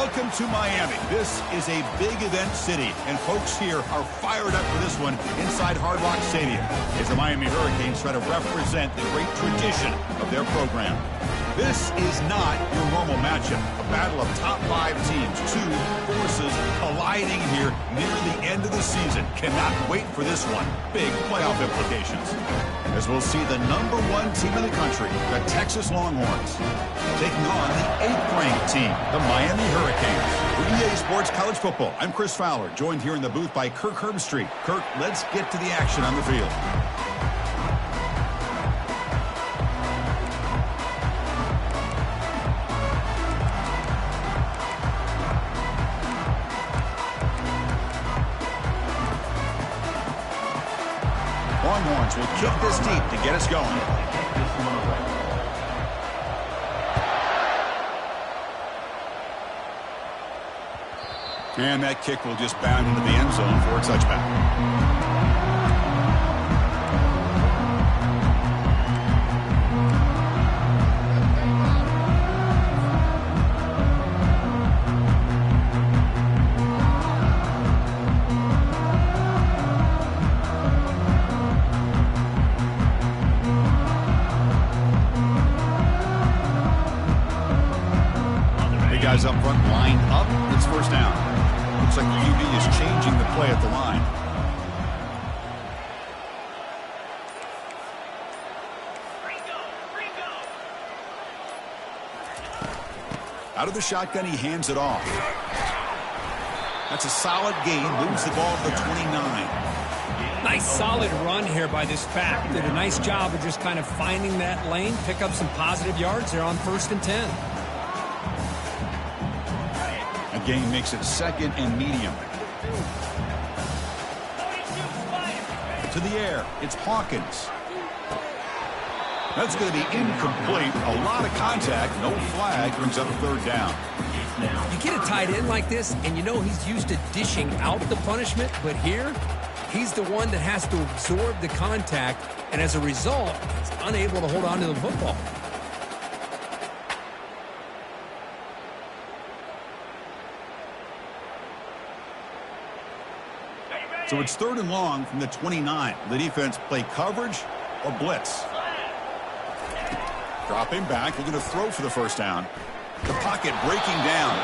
Welcome to Miami. This is a big event city, and folks here are fired up for this one inside Hard Rock Stadium as the Miami Hurricanes try to represent the great tradition of their program. This is not your normal matchup, a battle of top 5 teams, 2 forces colliding here near the end of the season. Cannot wait for this one. Big playoff implications. As we'll see the #1 team in the country, the Texas Longhorns, taking on the 8th-ranked team, the Miami Hurricanes. For EA Sports College Football, I'm Chris Fowler, joined here in the booth by Kirk Herbstreit. Kirk, let's get to the action on the field. Longhorns will kick this deep to get us going. And that kick will just bound into the end zone for a touchback. Guys up front lined up. It's first down. Looks like the QB is changing the play at the line. Out of the shotgun, he hands it off. That's a solid gain. Moves the ball to the 29. Nice solid run here by this back. Did a nice job of just kind of finding that lane, pick up some positive yards there on 1st and 10. Gain makes it 2nd and medium. To the air, it's Hawkins. That's going to be incomplete. A lot of contact, no flag, brings up 3rd down. You get a tight end like this, and you know he's used to dishing out the punishment, but here, he's the one that has to absorb the contact, and as a result, he's unable to hold on to the football. So it's 3rd and long from the 29. The defense play coverage or blitz. Dropping back, looking to throw for the first down. The pocket breaking down.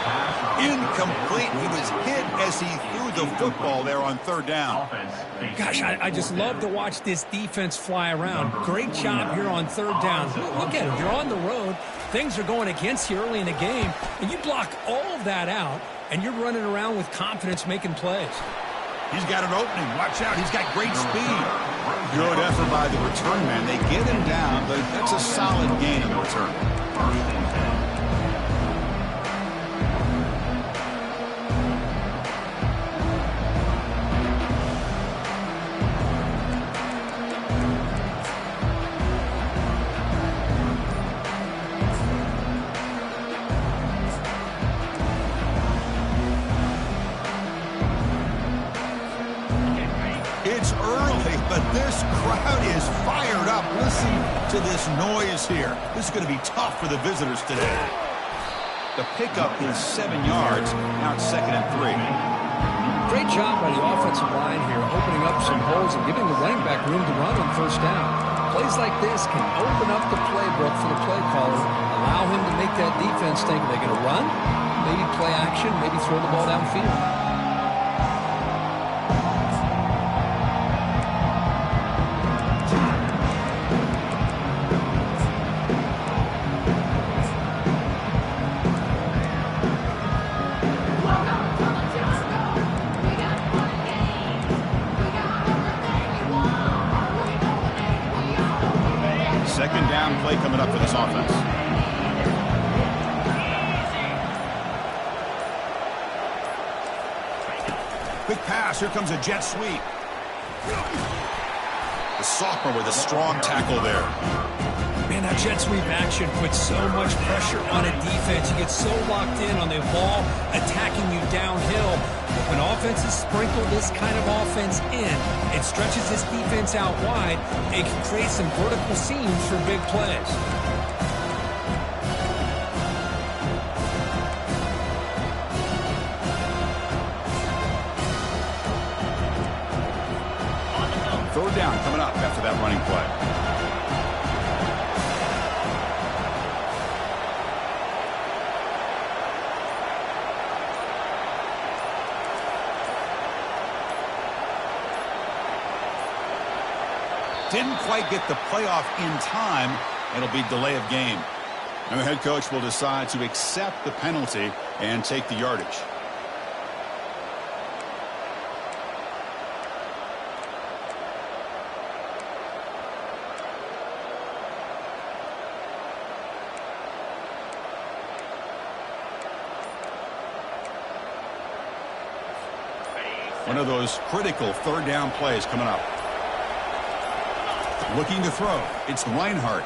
Incomplete. He was hit as he threw the football there on 3rd down. Gosh, I just love to watch this defense fly around. Great job here on 3rd down. Look at it. You're on the road. Things are going against you early in the game, and you block all of that out, and you're running around with confidence making plays. He's got an opening. Watch out. He's got great speed. Good effort by the return man. They get him down, but that's a solid gain on the return. It's early, but this crowd is fired up. Listen to this noise here. This is going to be tough for the visitors today. The pickup is 7 yards. Now it's 2nd and 3. Great job by the offensive line here, opening up some holes and giving the running back room to run on 1st down. Plays like this can open up the playbook for the play caller, allow him to make that defense think, are they going to run? Maybe play action, maybe throw the ball downfield. Second down play coming up for this offense. Quick pass. Here comes a jet sweep. The sophomore with a strong tackle there. Man, that jet sweep action puts so much pressure on a defense. You get so locked in on the ball attacking you downhill. But when offenses sprinkle this kind of offense in, it stretches this defense out wide. It can create some vertical seams for big plays. down coming up after that running play. Didn't quite get the playoff in time. It'll be delay of game. And the head coach will decide to accept the penalty and take the yardage. One of those critical third down plays coming up. Looking to throw. It's Reinhardt.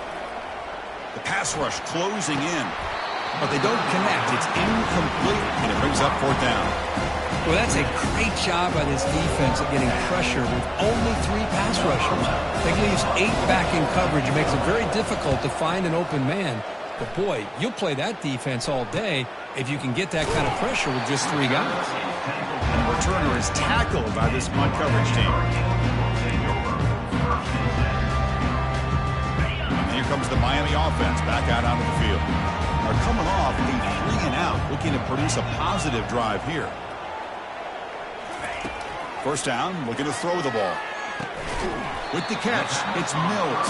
The pass rush closing in. But they don't connect. It's incomplete, and it brings up fourth down. Well, that's a great job by this defense of getting pressure with only 3 pass rushers. They leaves 8 back in coverage. It makes it very difficult to find an open man. But, boy, you'll play that defense all day if you can get that kind of pressure with just 3 guys. And the returner is tackled by this punt coverage team. Here comes the Miami offense back out onto the field. They're coming off a 3-and-out, looking to produce a positive drive here. First down, looking to throw the ball. With the catch, it's Mills.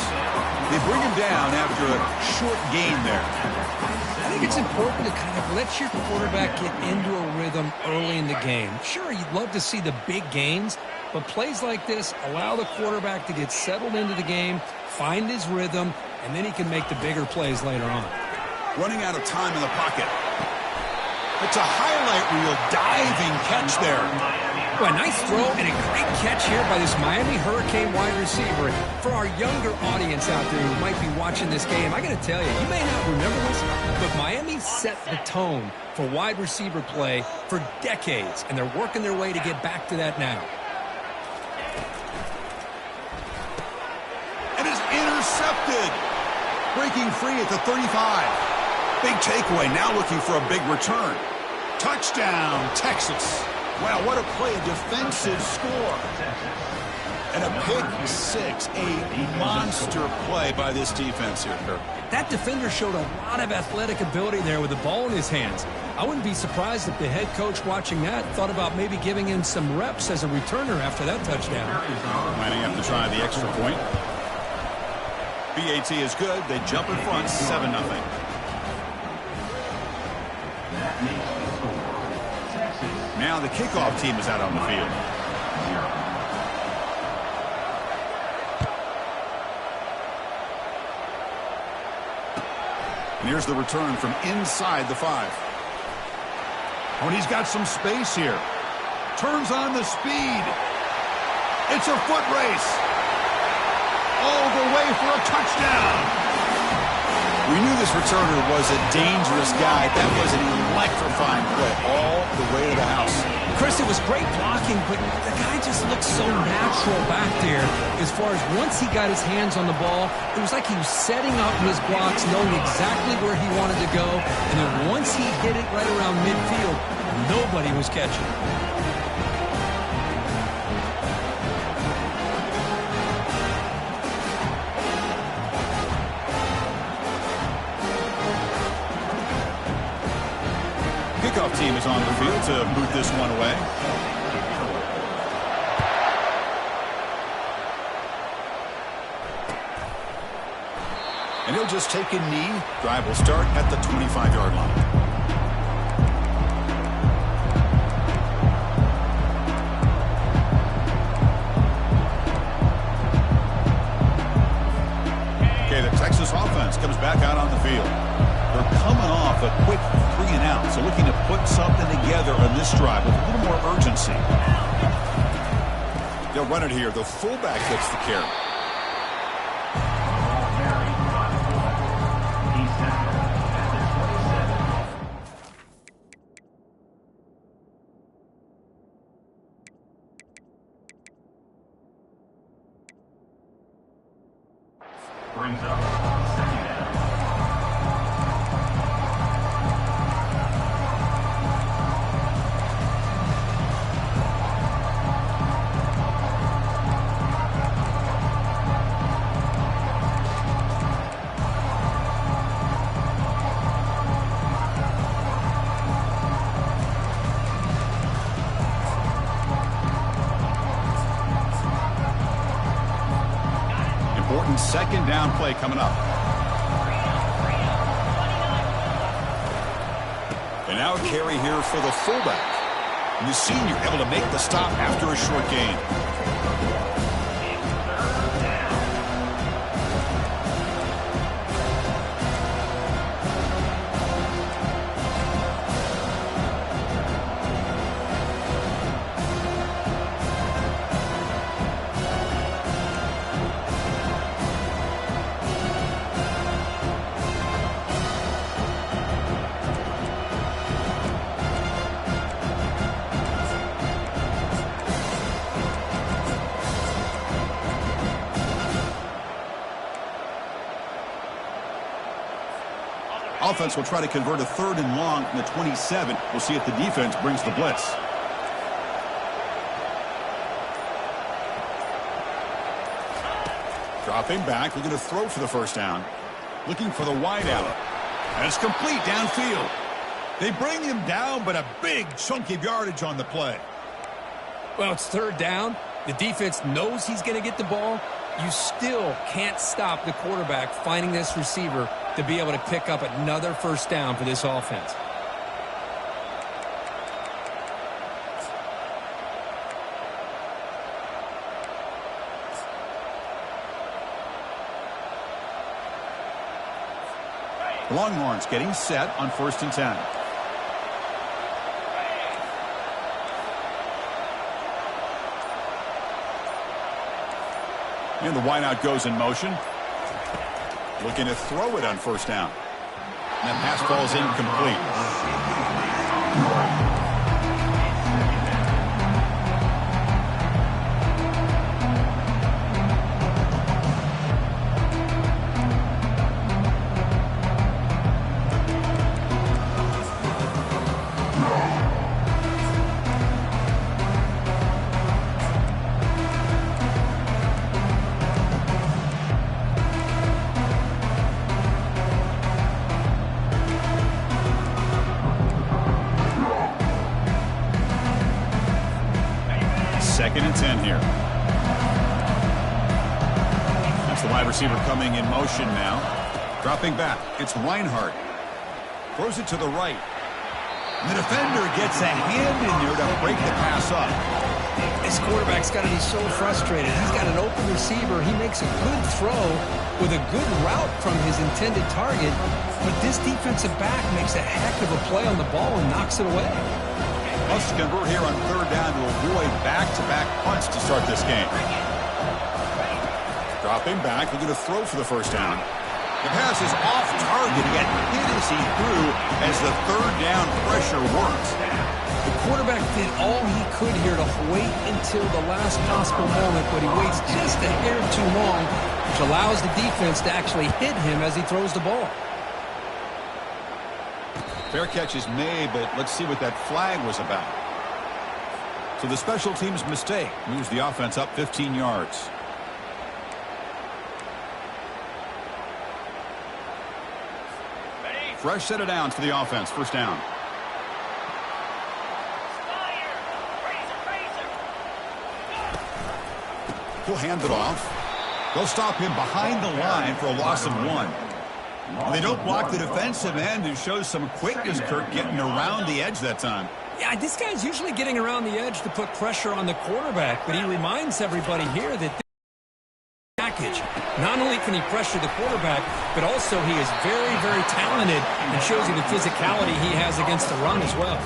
They bring him down after a short gain there. I think it's important to kind of let your quarterback get into a rhythm early in the game. Sure, you'd love to see the big gains, but plays like this allow the quarterback to get settled into the game, find his rhythm, and then he can make the bigger plays later on. Running out of time in the pocket. It's a highlight reel diving catch there. Well, a nice throw and a great catch here by this Miami Hurricane wide receiver. For our younger audience out there who might be watching this game, I got to tell you, you may not remember this, but Miami set the tone for wide receiver play for decades, and they're working their way to get back to that now. And is intercepted. Breaking free at the 35. Big takeaway, now looking for a big return. Touchdown, Texas. Wow, what a play, a defensive score. And a pick six, a monster play by this defense here, Kirk. That defender showed a lot of athletic ability there with the ball in his hands. I wouldn't be surprised if the head coach watching that thought about maybe giving him some reps as a returner after that touchdown. Might have to try the extra point. BAT is good. They jump in front, 7-0. Now the kickoff team is out on the field. And here's the return from inside the 5. Oh, and he's got some space here. Turns on the speed. It's a foot race. All the way for a touchdown. We knew this returner was a dangerous guy. That was an electrifying play all the way to the house. Chris, it was great blocking, but the guy just looked so natural back there. As far as once he got his hands on the ball, it was like he was setting up his blocks, knowing exactly where he wanted to go. And then once he hit it right around midfield, nobody was catching it. Kickoff team is on the field to move this one away. And he'll just take a knee. Drive will start at the 25-yard line. Okay, the Texas offense comes back out on the field. They're coming off a quick 3-and-out, so looking to put something together on this drive with a little more urgency. They'll run it here. The fullback gets the carry. Brings up second down. second down play coming up. And now a carry here for the fullback. And the senior able to make the stop after a short gain. Offense will try to convert a 3rd and long from the 27. We'll see if the defense brings the blitz. Dropping back, looking to throw for the first down. Looking for the wide out. And it's complete downfield. They bring him down, but a big chunk of yardage on the play. Well, it's 3rd down. The defense knows he's going to get the ball. You still can't stop the quarterback finding this receiver to be able to pick up another first down for this offense. The Longhorns getting set on 1st and 10. And the wideout goes in motion. Looking to throw it on 1st down. And that pass falls incomplete. Second and 10 here. That's the wide receiver coming in motion now. Dropping back. It's Reinhardt. Throws it to the right. And the defender gets a hand in there to break the pass up. This quarterback's got to be so frustrated. He's got an open receiver. He makes a good throw with a good route from his intended target. But this defensive back makes a heck of a play on the ball and knocks it away. Must convert here on 3rd down to avoid back-to-back punts to start this game. Dropping back, looking to throw for the first down. The pass is off target, yet hit as he threw as the 3rd down pressure works. The quarterback did all he could here to wait until the last possible moment, but he waits just a hair too long, which allows the defense to actually hit him as he throws the ball. Fair catch is made, but let's see what that flag was about. So the special teams mistake moves the offense up 15 yards. Fresh set of downs for the offense. First down. He'll hand it off. They'll stop him behind the line for a loss of 1. They don't block the defensive end, who shows some quickness, Kirk, getting around the edge that time. Yeah, this guy's usually getting around the edge to put pressure on the quarterback, but he reminds everybody here that this package, not only can he pressure the quarterback, but also he is very, very talented and shows you the physicality he has against the run as well.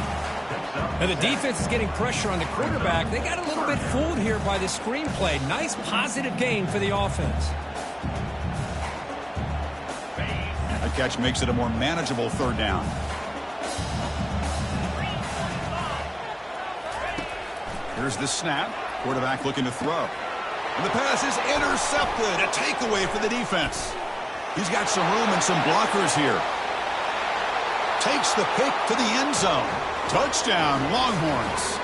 Now the defense is getting pressure on the quarterback. They got a little bit fooled here by the screenplay. Nice positive gain for the offense. That catch makes it a more manageable 3rd down. Here's the snap. Quarterback looking to throw. And the pass is intercepted. A takeaway for the defense. He's got some room and some blockers here. Takes the pick to the end zone. Touchdown, Longhorns.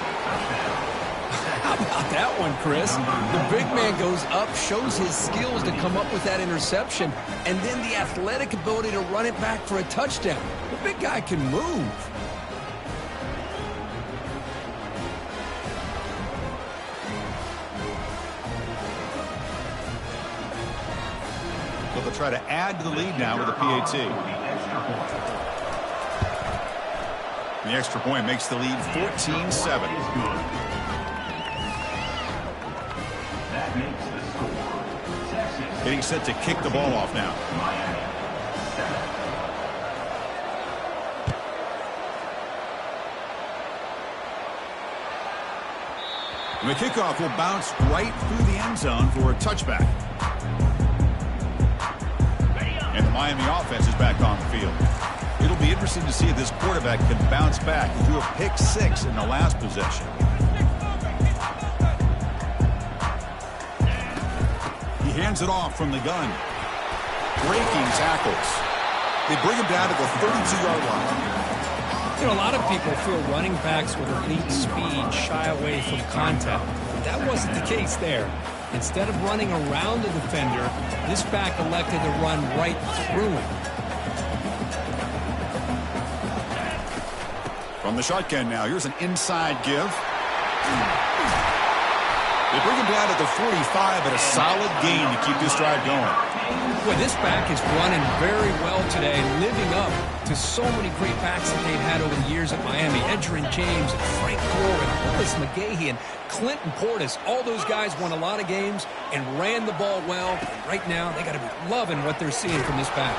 How about that one, Chris? The big man goes up, shows his skills to come up with that interception, and then the athletic ability to run it back for a touchdown. The big guy can move. So they'll try to add to the lead now with a PAT. The extra point makes the lead 14-7. That makes the score. Texas. Getting set to kick the ball off now. Miami. 7. And the kickoff will bounce right through the end zone for a touchback. And the Miami offense is back on the field. It'll be interesting to see if this quarterback can bounce back. He threw a pick 6 in the last possession. He hands it off from the gun. Breaking tackles. They bring him down to the 32-yard line. You know, a lot of people feel running backs with elite speed shy away from contact. That wasn't the case there. Instead of running around the defender, this back elected to run right through him. From the shotgun now, here's an inside give. They bring him down to the 45, but a solid gain to keep this drive going. Boy, this back is running very well today, living up to so many great backs that they've had over the years at Miami. Edgerrin James and Frank Gore and Willis McGahee and Clinton Portis. All those guys won a lot of games and ran the ball well. And right now, they got to be loving what they're seeing from this back.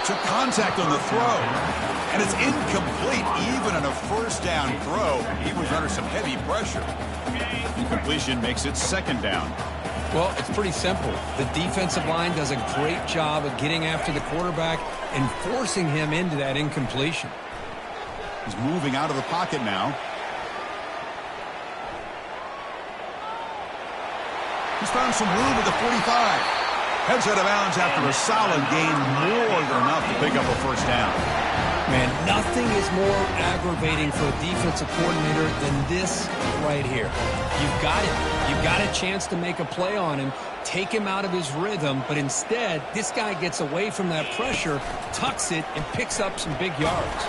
Took contact on the throw, and it's incomplete. Even on a first down throw, he was under some heavy pressure. Incompletion makes it second down. Well, it's pretty simple. The defensive line does a great job of getting after the quarterback and forcing him into that incompletion. He's moving out of the pocket now. He's found some room at the 45. Heads out of bounds after a solid gain, more than enough to pick up a first down. Man, nothing is more aggravating for a defensive coordinator than this right here. You've got it. You've got a chance to make a play on him, take him out of his rhythm, but instead, this guy gets away from that pressure, tucks it, and picks up some big yards.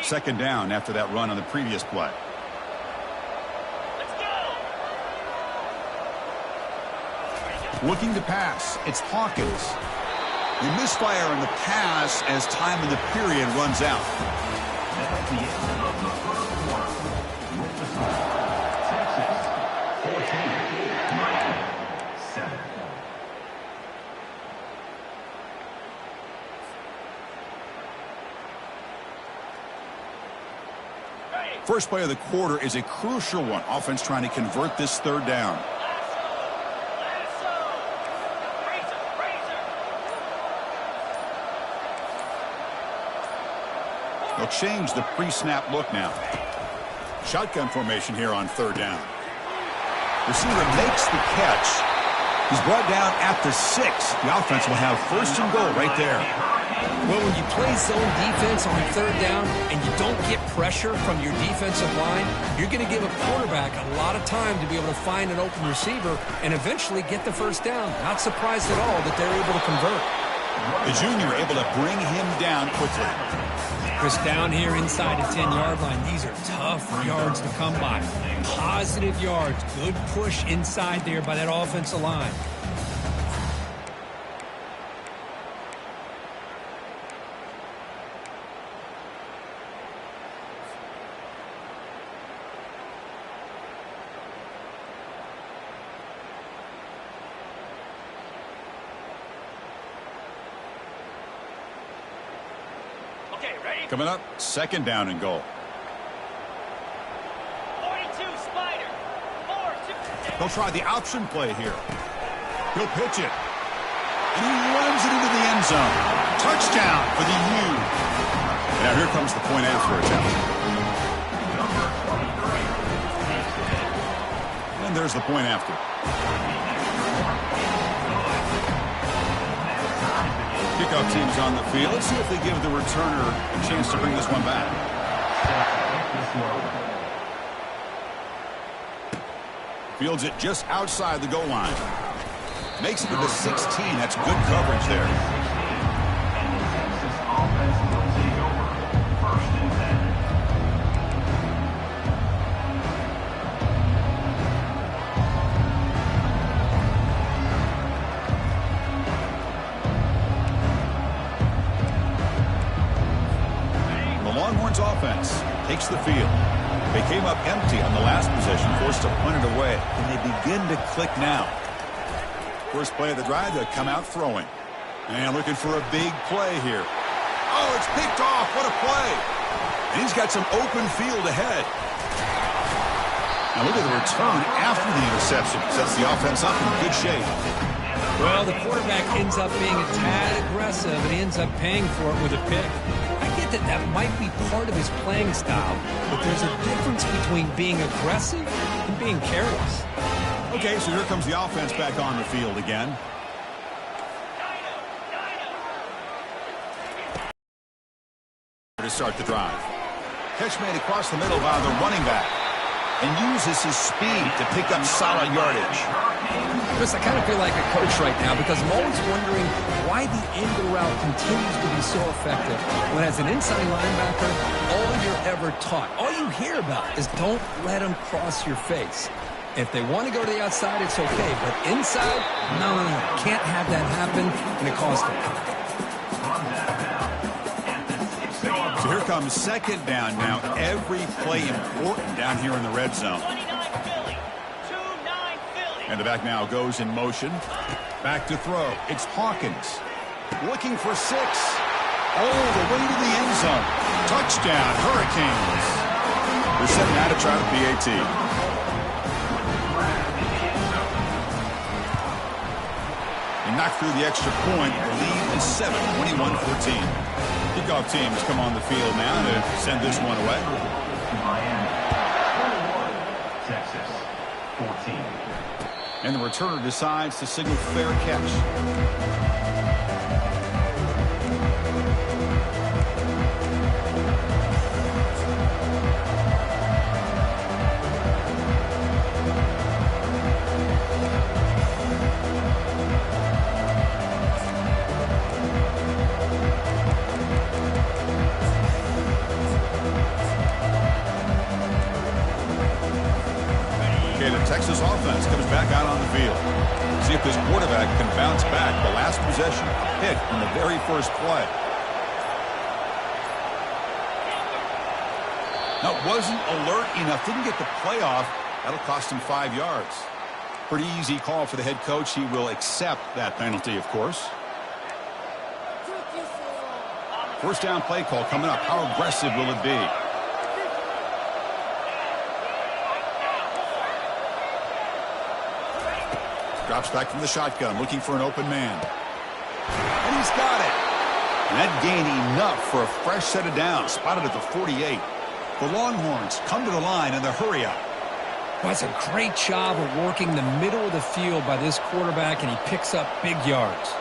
Second down after that run on the previous play. Let's go. Looking to pass. It's Hawkins. They misfire in the pass as time in the period runs out. That's the end of the first quarter. With the score, Texas 14, Miami 7. First play of the quarter is a crucial one. Offense trying to convert this third down. They'll change the pre-snap look now. Shotgun formation here on third down. Receiver makes the catch. He's brought down at the 6. The offense will have first and goal right there. Well, when you play zone defense on third down and you don't get pressure from your defensive line, you're going to give a quarterback a lot of time to be able to find an open receiver and eventually get the first down. Not surprised at all that they're able to convert. The junior able to bring him down quickly. Chris, down here inside the 10-yard line, these are tough yards to come by. Positive yards, good push inside there by that offensive line. Okay, ready? Coming up, second down and goal. 42 Spider. 4-2. They'll try the option play here. He'll pitch it. And he runs it into the end zone. Touchdown for the U. Now here comes the point after attempt. And there's the point after. Kickoff team's on the field. Let's see if they give the returner a chance to bring this one back. Fields it just outside the goal line. Makes it to the 16. That's good coverage there. Longhorns offense takes the field. They came up empty on the last possession, forced to punt it away, and they begin to click now. First play of the drive, they come out throwing. And looking for a big play here. Oh, it's picked off. What a play. And he's got some open field ahead. Now look at the return after the interception. Sets the offense up in good shape. Well, the quarterback ends up being a tad aggressive, and he ends up paying for it with a pick. I get that might be part of his playing style, but there's a difference between being aggressive and being careless. Okay, so here comes the offense back on the field again. To start the drive. Catch made across the middle by the running back. And uses his speed to pick up solid yardage. Chris, I kind of feel like a coach right now because I'm always wondering why the angle route continues to be so effective when as an inside linebacker, all you're ever taught, all you hear about is don't let them cross your face. If they want to go to the outside, it's okay. But inside, no. Can't have that happen, and it costs them. So here comes second down now. Every play important down here in the red zone. 29 Philly. 2-9 Philly. And the back now goes in motion. Back to throw. It's Hawkins. Looking for 6. All the way to the end zone. Touchdown, Hurricanes. They're setting out to try the PAT. And knocked through the extra point. The lead is 7, 21-14. Kickoff teams come on the field now to send this one away. Miami. Texas. 14. And the returner decides to signal fair catch. Texas offense comes back out on the field. See if this quarterback can bounce back. The last possession, a pick in the very first play. Now, wasn't alert enough. Didn't get the play off. That'll cost him 5 yards. Pretty easy call for the head coach. He will accept that penalty, of course. First down play call coming up. How aggressive will it be? Drops back from the shotgun, looking for an open man. And he's got it. And that gain enough for a fresh set of downs. Spotted at the 48. The Longhorns come to the line in the hurry up. Well, that's a great job of working the middle of the field by this quarterback, and he picks up big yards.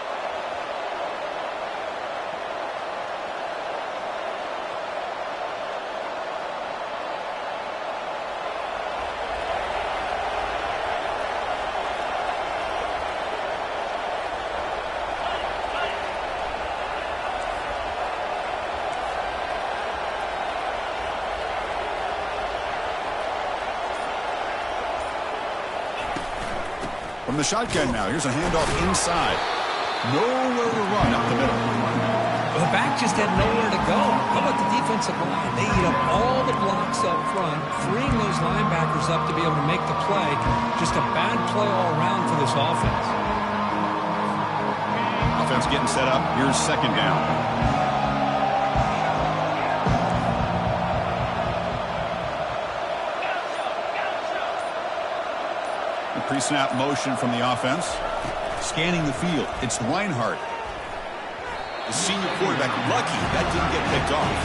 From the shotgun now, here's a handoff inside. Nowhere to run up the middle. Well, the back just had nowhere to go. How about the defensive line? They eat up all the blocks up front, freeing those linebackers up to be able to make the play. Just a bad play all around for this offense. Offense getting set up. Here's second down. Pre-snap motion from the offense. Scanning the field. It's Reinhardt. The senior quarterback lucky that didn't get picked off.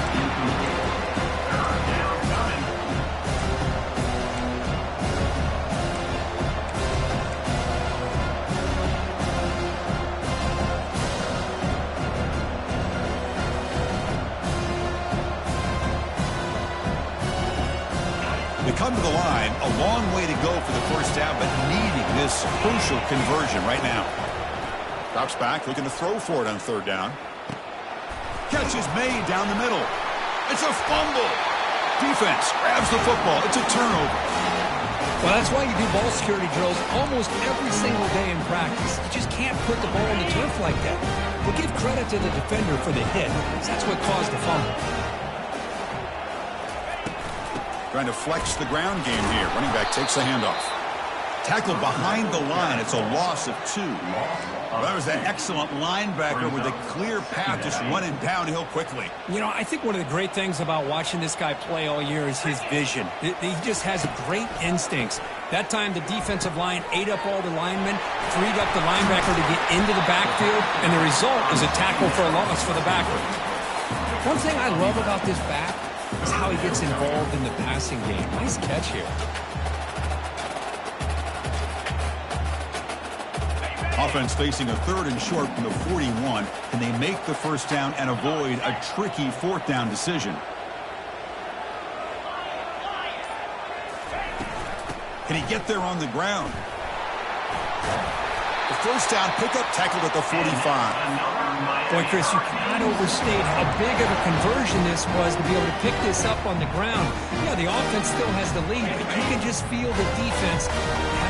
They come to the line, a long way to go for the first down, but needing this crucial conversion right now. Drops back, looking to throw for it on third down. Catch is made down the middle. It's a fumble. Defense grabs the football. It's a turnover. Well, that's why you do ball security drills almost every single day in practice. You just can't put the ball on the turf like that. We'll give credit to the defender for the hit. That's what caused the fumble. Trying to flex the ground game here. Running back takes the handoff. Tackle behind the line. It's a loss of 2. Well, that was an excellent linebacker with a clear path just running downhill quickly. You know, I think one of the great things about watching this guy play all year is his vision. He just has great instincts. That time, the defensive line ate up all the linemen, freed up the linebacker to get into the backfield, and the result is a tackle for a loss for the backer. One thing I love about this back is how he gets involved in the passing game. Nice catch here. Offense facing a 3rd and short from the 41. Can they make the first down and avoid a tricky 4th down decision? Can he get there on the ground? The first down pickup tackled at the 45. Boy, Chris, you cannot overstate how big of a conversion this was to be able to pick this up on the ground. Yeah, the offense still has the lead, but you can just feel the defense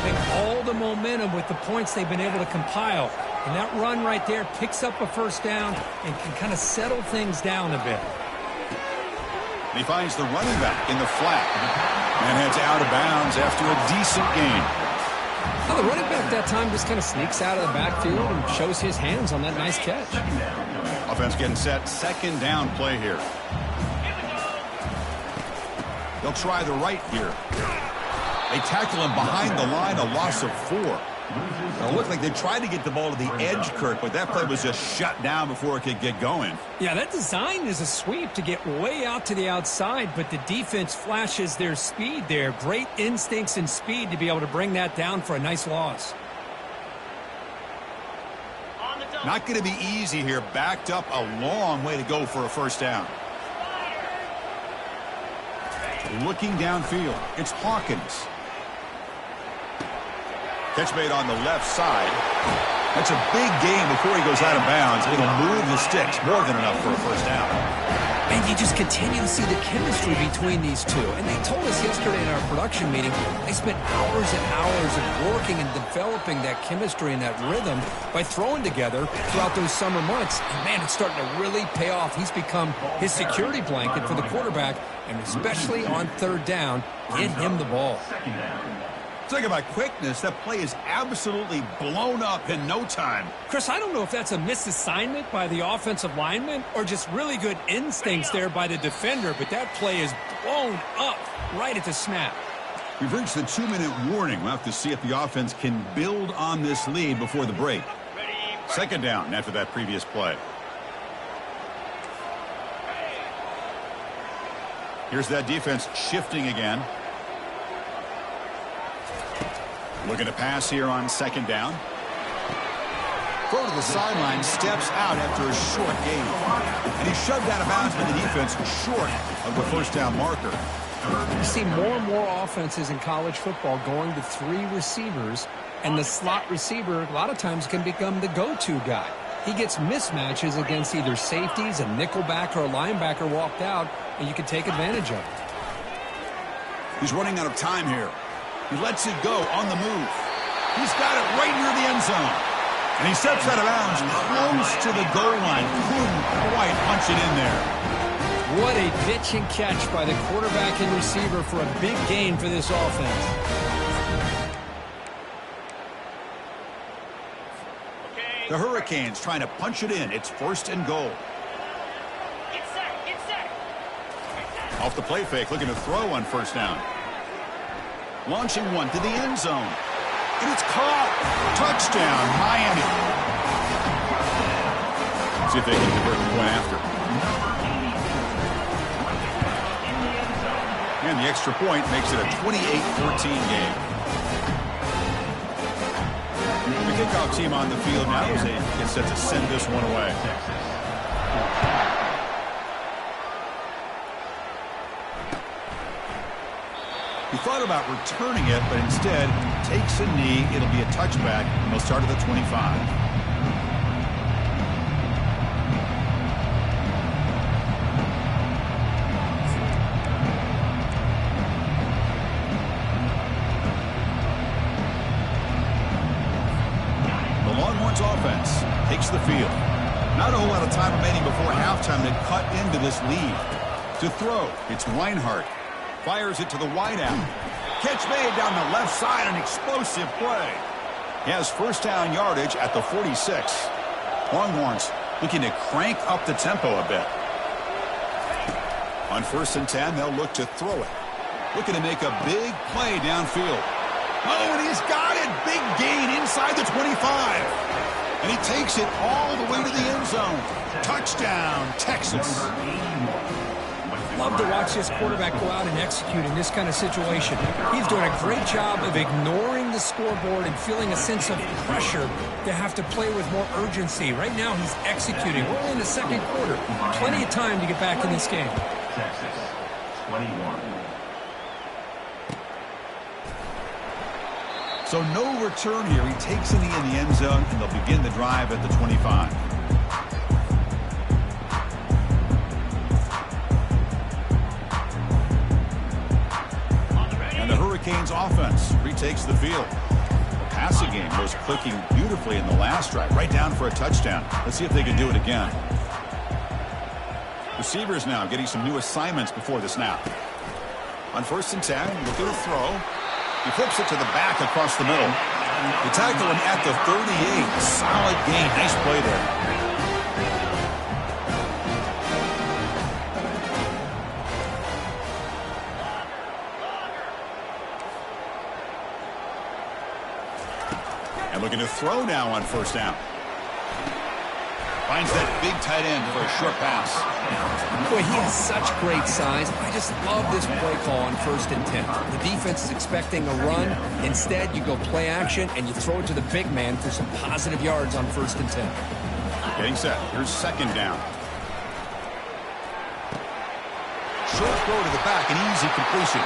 having all the momentum with the points they've been able to compile. And that run right there picks up a first down and can kind of settle things down a bit. And he finds the running back in the flat and heads out of bounds after a decent gain. Now the running back that time just kind of sneaks out of the backfield and shows his hands on that nice catch. Offense getting set. 2nd down play here. They'll try the right here. They tackle him behind the line, a loss of 4. It looked like they tried to get the ball to the edge, Kirk, but that play was just shut down before it could get going. Yeah, that design is a sweep to get way out to the outside, but the defense flashes their speed there. Great instincts and speed to be able to bring that down for a nice loss. Not going to be easy here. Backed up a long way to go for a first down. Looking downfield, it's Hawkins. Catch made on the left side. That's a big gain before he goes out of bounds. It'll move the sticks. More than enough for a first down. And you just continue to see the chemistry between these two. And they told us yesterday in our production meeting, they spent hours and hours of working and developing that chemistry and that rhythm by throwing together throughout those summer months. And, man, it's starting to really pay off. He's become his security blanket for the quarterback, and especially on 3rd down, get him the ball. Talk about quickness. That play is absolutely blown up in no time. Chris, I don't know if that's a misassignment by the offensive lineman or just really good instincts there by the defender, but that play is blown up right at the snap. We've reached the 2-minute warning. We'll have to see if the offense can build on this lead before the break. 2nd down after that previous play. Here's that defense shifting again. Looking to pass here on 2nd down. Throw to the sideline, steps out after a short gain. And he shoved out of bounds with the defense short of the first down marker. You see more and more offenses in college football going to 3 receivers, and the slot receiver a lot of times can become the go-to guy. He gets mismatches against either safeties, a nickelback, or a linebacker walked out, and you can take advantage of it. He's running out of time here. He lets it go on the move. He's got it right near the end zone. And he steps out of bounds close to the goal line. Couldn't quite punch it in there. What a pitch and catch by the quarterback and receiver for a big gain for this offense. The Hurricanes trying to punch it in. It's 1st and goal. Get set, get set. Off the play fake, looking to throw on 1st down. Launching one to the end zone. And it's caught. Touchdown, Miami. See if they can convert the point after. And the extra point makes it a 28-14 game. The kickoff team on the field now as they get set to send this one away. He thought about returning it, but instead takes a knee. It'll be a touchback, and they'll start at the 25. The Longhorns offense takes the field. Not a whole lot of time remaining before halftime to cut into this lead. To throw, it's Reinhardt. Fires it to the wideout. Catch made down the left side, an explosive play. He has first down yardage at the 46. Longhorns looking to crank up the tempo a bit. On 1st and 10, they'll look to throw it. Looking to make a big play downfield. Oh, and he's got it. Big gain inside the 25. And he takes it all the way to the end zone. Touchdown, Texas. Love to watch this quarterback go out and execute in this kind of situation. He's doing a great job of ignoring the scoreboard and feeling a sense of pressure to have to play with more urgency. Right now, he's executing. We're in the second quarter. Plenty of time to get back in this game. Texas, 21. So no return here. He takes it in the end zone, and they'll begin the drive at the 25. And the Hurricanes offense retakes the field. The passing game was clicking beautifully in the last drive, right down for a touchdown. Let's see if they can do it again. Receivers now getting some new assignments before the snap. On 1st and 10, looking to throw. He flips it to the back across the middle. The tackle him at the 38. Solid gain. Nice play there. And looking to throw now on 1st down. Finds that big tight end for a short pass. Boy, he has such great size. I just love this play call on 1st and 10. The defense is expecting a run. Instead, you go play action, and you throw it to the big man for some positive yards on 1st and 10. Getting set. Here's 2nd down. Short throw to the back, an easy completion.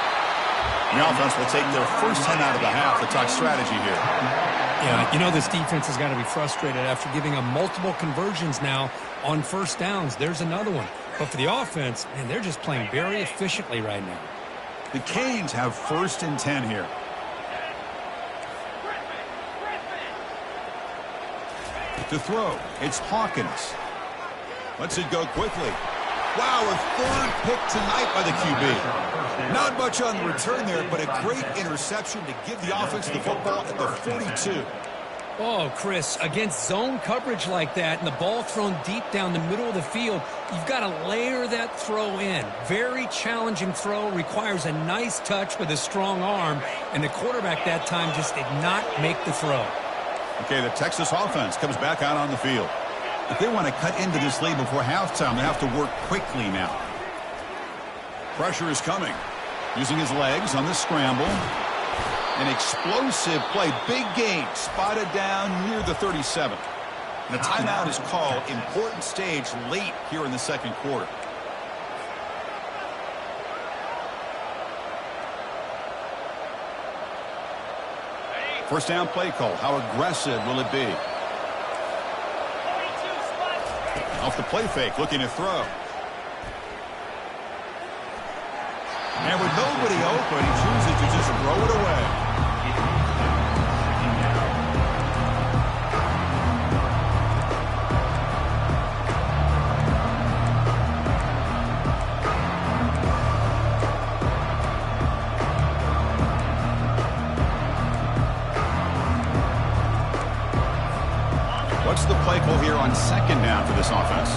The offense will take their first 10 out of the half to talk strategy here. Yeah, you know this defense has got to be frustrated after giving them multiple conversions now on 1st downs. There's another one. But for the offense, man, they're just playing very efficiently right now. The Canes have 1st and 10 here. To throw, it's Hawkins. Lets it go quickly. Wow, a 3rd pick tonight by the QB. Not much on the return there, but a great interception to give the offense the football at the 42. Oh, Chris, against zone coverage like that and the ball thrown deep down the middle of the field, you've got to layer that throw in. Very challenging throw, requires a nice touch with a strong arm, and the quarterback that time just did not make the throw. Okay, the Texas offense comes back out on the field. If they want to cut into this lead before halftime, they have to work quickly now. Pressure is coming. Using his legs on the scramble. An explosive play. Big gain. Spotted down near the 37. And a timeout is called. Important stage late here in the second quarter. First down play call. How aggressive will it be? Off the play fake, looking to throw. And with nobody open, he chooses to just throw it away. What's the play call here on 2nd down for this offense?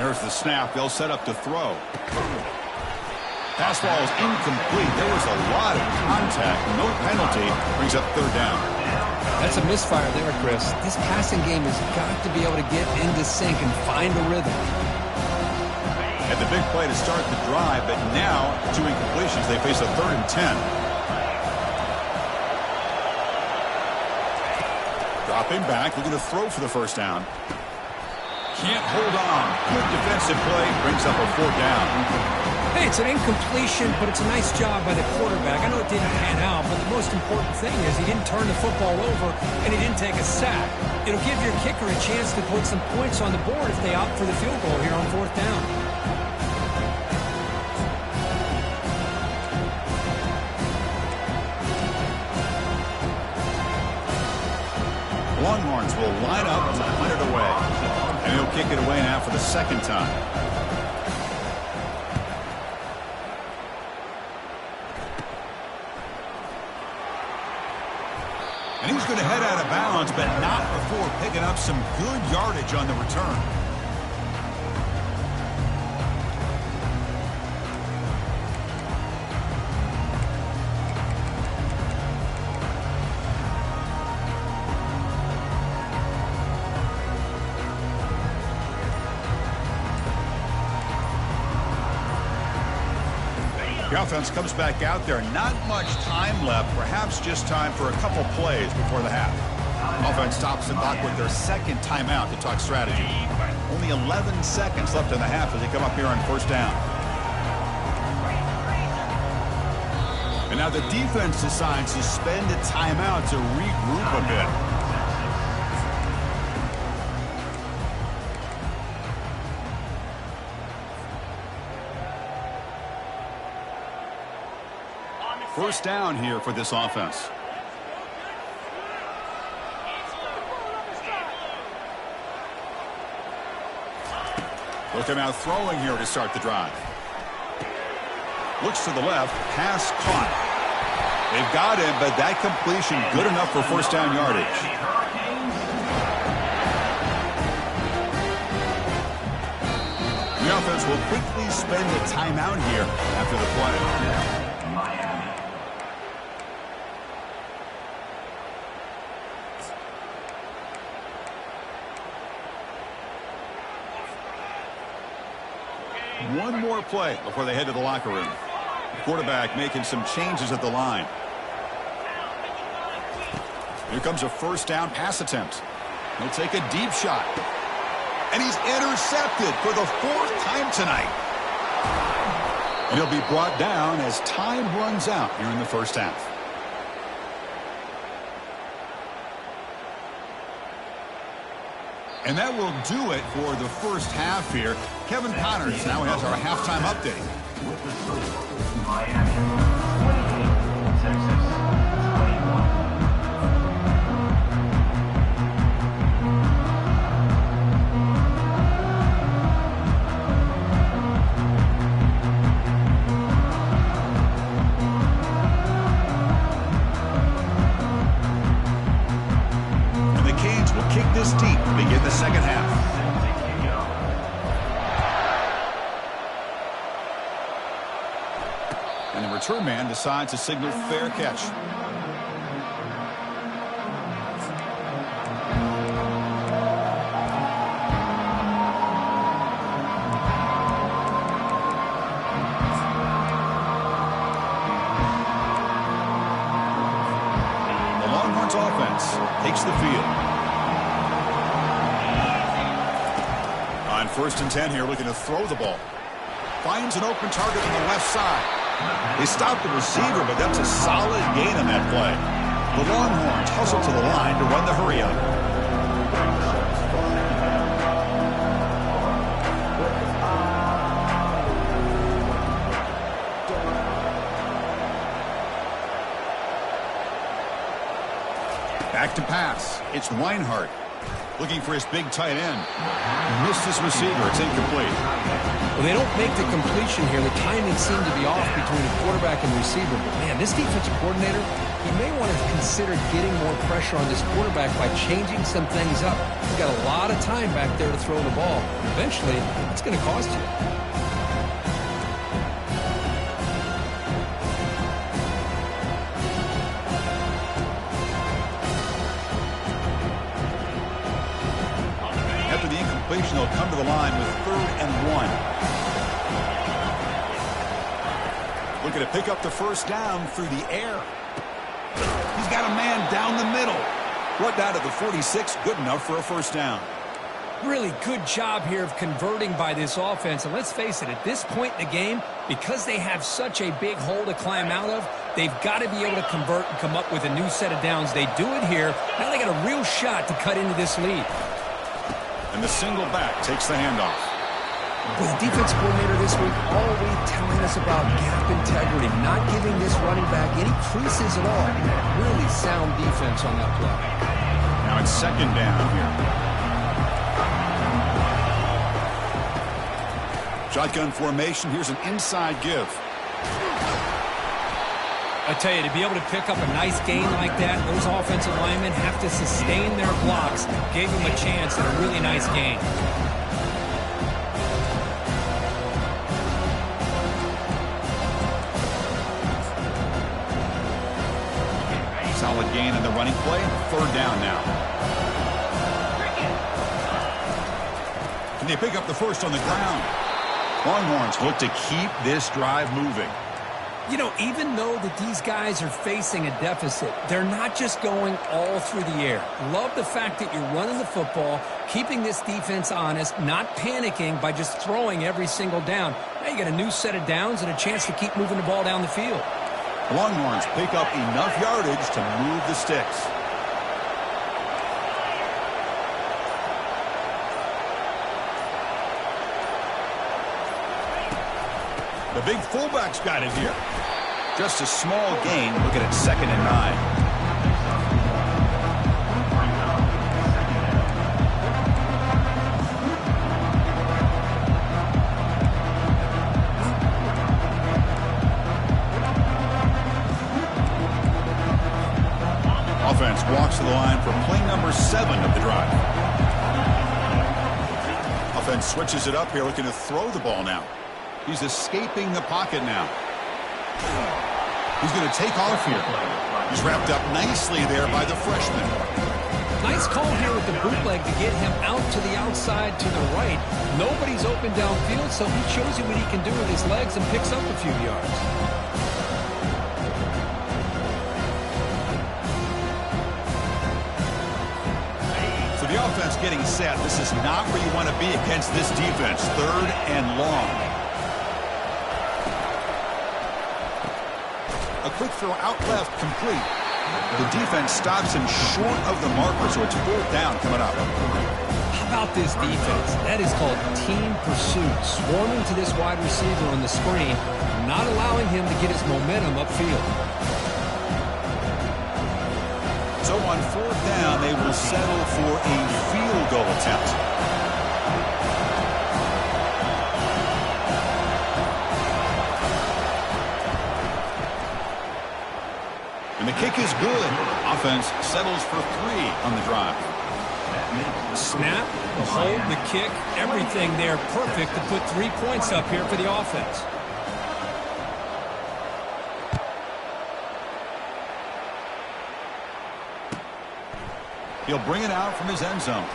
There's the snap. They'll set up to throw. Pass ball is incomplete. There was a lot of contact. No penalty. Brings up 3rd down. That's a misfire there, Chris. This passing game has got to be able to get into sync and find a rhythm. Had the big play to start the drive, but now 2 incompletions. They face a 3rd and 10. Dropping back, looking to throw for the first down. Can't hold on. Good defensive play, brings up a 4th down. Hey, it's an incompletion, but it's a nice job by the quarterback. I know it didn't pan out, but the most important thing is he didn't turn the football over and he didn't take a sack. It'll give your kicker a chance to put some points on the board if they opt for the field goal here on 4th down. Longhorns will line up to punt it away. And he'll kick it away now for the second time. And he's going to head out of bounds, but not before picking up some good yardage on the return. The offense comes back out there. Not much time left. Perhaps just time for a couple plays before the half. Offense stops the clock with their second timeout to talk strategy. Only 11 seconds left in the half as they come up here on first down. And now the defense decides to spend a timeout to regroup a bit. First down here for this offense. Looking out throwing here to start the drive. Looks to the left, pass caught. They've got him, but that completion good enough for first down yardage. The offense will quickly spend a timeout here after the play. One more play before they head to the locker room. Quarterback making some changes at the line. Here comes a first down pass attempt. He'll take a deep shot. And he's intercepted for the fourth time tonight. And he'll be brought down as time runs out here in the first half. And that will do it for the first half here. Kevin Connors now has our halftime update. With the score, Miami 28, Texas 21. And the Canes will kick this deep to begin the second half. And the return man decides to signal fair catch. The Longhorns offense takes the field. On first and 10 here, looking to throw the ball. Finds an open target on the left side. They stopped the receiver, but that's a solid gain on that play. The Longhorns hustle to the line to run the hurry up. Back to pass. It's Weinhardt looking for his big tight end. Missed his receiver. It's incomplete. Well, they don't make the completion here. The timing seemed to be off between the quarterback and receiver. But, man, this defensive coordinator, he may want to consider getting more pressure on this quarterback by changing some things up. He's got a lot of time back there to throw the ball. Eventually, it's going to cost you. After the incompletion, they'll come to the line with 3rd and 1. Looking to pick up the first down through the air. He's got a man down the middle. Brought down to the 46, good enough for a first down. Really good job here of converting by this offense. And let's face it, at this point in the game, because they have such a big hole to climb out of, they've got to be able to convert and come up with a new set of downs. They do it here. Now they got a real shot to cut into this lead. And the single back takes the handoff. Well, the defense coordinator this week always telling us about gap integrity, not giving this running back any creases at all. Really sound defense on that play. Now it's second down here. Shotgun formation. Here's an inside give. I tell you, to be able to pick up a nice gain like that, those offensive linemen have to sustain their blocks. Gave him a chance at a really nice gain. Solid gain in the running play. Third down now. Can they pick up the first on the ground? Longhorns look to keep this drive moving. You know, even though that these guys are facing a deficit, they're not just going all through the air. Love the fact that you're running the football, keeping this defense honest, not panicking by just throwing every single down. Now you got a new set of downs and a chance to keep moving the ball down the field. The Longhorns pick up enough yardage to move the sticks. The big fullback's got it here. Just a small gain. Looking at 2nd and 9. Offense walks to the line for play number 7 of the drive. Offense switches it up here, looking to throw the ball now. He's escaping the pocket now. He's going to take off here. He's wrapped up nicely there by the freshman. Nice call here with the bootleg to get him out to the outside to the right. Nobody's open downfield, so he shows you what he can do with his legs and picks up a few yards. So the offense getting set. This is not where you want to be against this defense. 3rd and long. A quick throw out left, complete. The defense stops him short of the marker, so it's 4th down coming up. How about this defense? That is called team pursuit. Swarming to this wide receiver on the screen, not allowing him to get his momentum upfield. So on 4th down, they will settle for a field goal attempt. And the kick is good. Offense settles for 3 on the drive. Snap, the hold, the kick, everything there perfect to put 3 points up here for the offense. He'll bring it out from his end zone.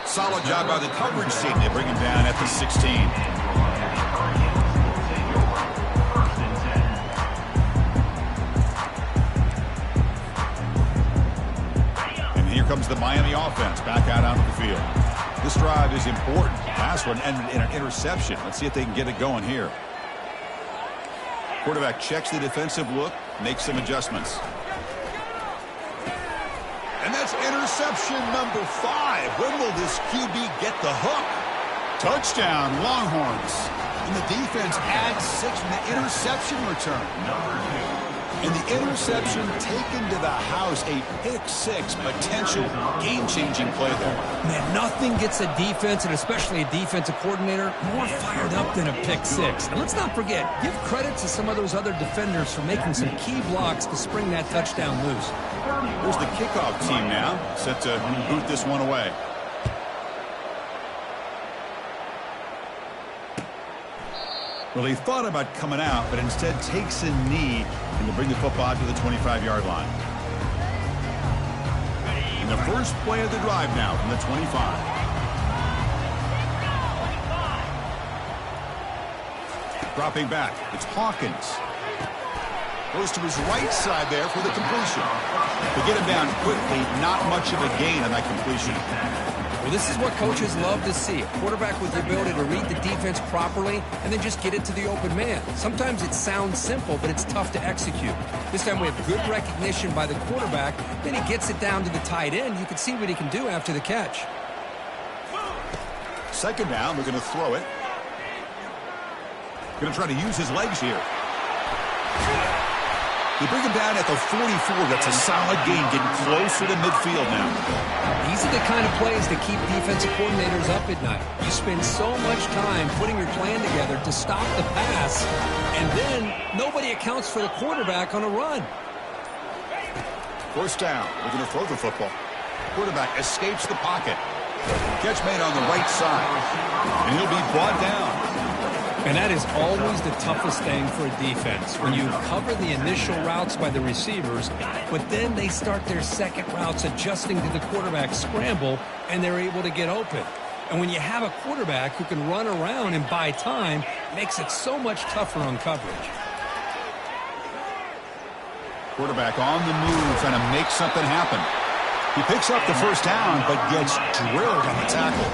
Solid job by the coverage team. They bring him down at the 16. Here comes the Miami offense back out onto the field. This drive is important. Last one ended in an interception. Let's see if they can get it going here. Quarterback checks the defensive look, makes some adjustments. And that's interception number 5. When will this QB get the hook? Touchdown, Longhorns. And the defense adds 6 from the interception return. And the interception taken to the house, a pick-6 potential game-changing play there. Man, nothing gets a defense, and especially a defensive coordinator, more fired up than a pick-6. And let's not forget, give credit to some of those other defenders for making some key blocks to spring that touchdown loose. Here's the kickoff team now, set to boot this one away. Well, he thought about coming out, but instead takes a knee and will bring the football to the 25-yard line. And the first play of the drive now from the 25. Dropping back, it's Hawkins. Goes to his right side there for the completion. To get him down quickly, not much of a gain on that completion. Well, this is what coaches love to see. A quarterback with the ability to read the defense properly and then just get it to the open man. Sometimes it sounds simple, but it's tough to execute. This time we have good recognition by the quarterback. Then he gets it down to the tight end. You can see what he can do after the catch. 2nd down, they're going to throw it. Going to try to use his legs here. They bring him down at the 44. That's a solid gain, getting closer to midfield now. These are the kind of plays that keep defensive coordinators up at night. You spend so much time putting your plan together to stop the pass, and then nobody accounts for the quarterback on a run. First down. We're going to throw the football. Quarterback escapes the pocket. Catch made on the right side. And he'll be brought down. And that is always the toughest thing for a defense, when you cover the initial routes by the receivers, but then they start their second routes adjusting to the quarterback scramble, and they're able to get open. And when you have a quarterback who can run around and buy time, it makes it so much tougher on coverage. Quarterback on the move, trying to make something happen. He picks up the first down, but gets drilled on the tackle.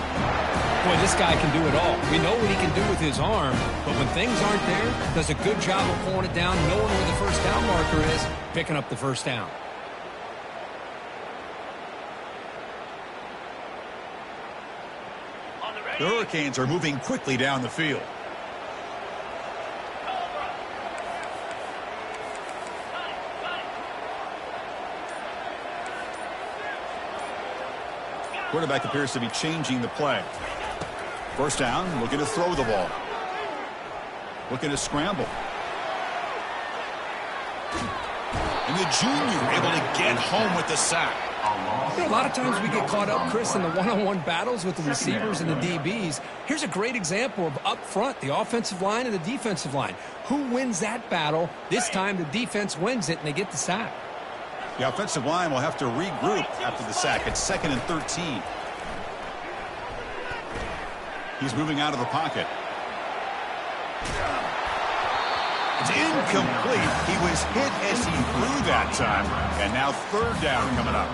Boy, this guy can do it all. We know what he can do with his arm, but when things aren't there, does a good job of pulling it down, knowing where the first down marker is, picking up the first down. The Hurricanes are moving quickly down the field. Quarterback appears to be changing the play. First down, looking to throw the ball. Looking to scramble. And the junior able to get home with the sack. You know, a lot of times we get caught up, Chris, in the one-on-one battles with the receivers and the DBs. Here's a great example of up front, the offensive line and the defensive line. Who wins that battle? This time the defense wins it, and they get the sack. The offensive line will have to regroup after the sack. It's 2nd and 13. He's moving out of the pocket. It's incomplete. He was hit as he threw that time. And now third down coming up.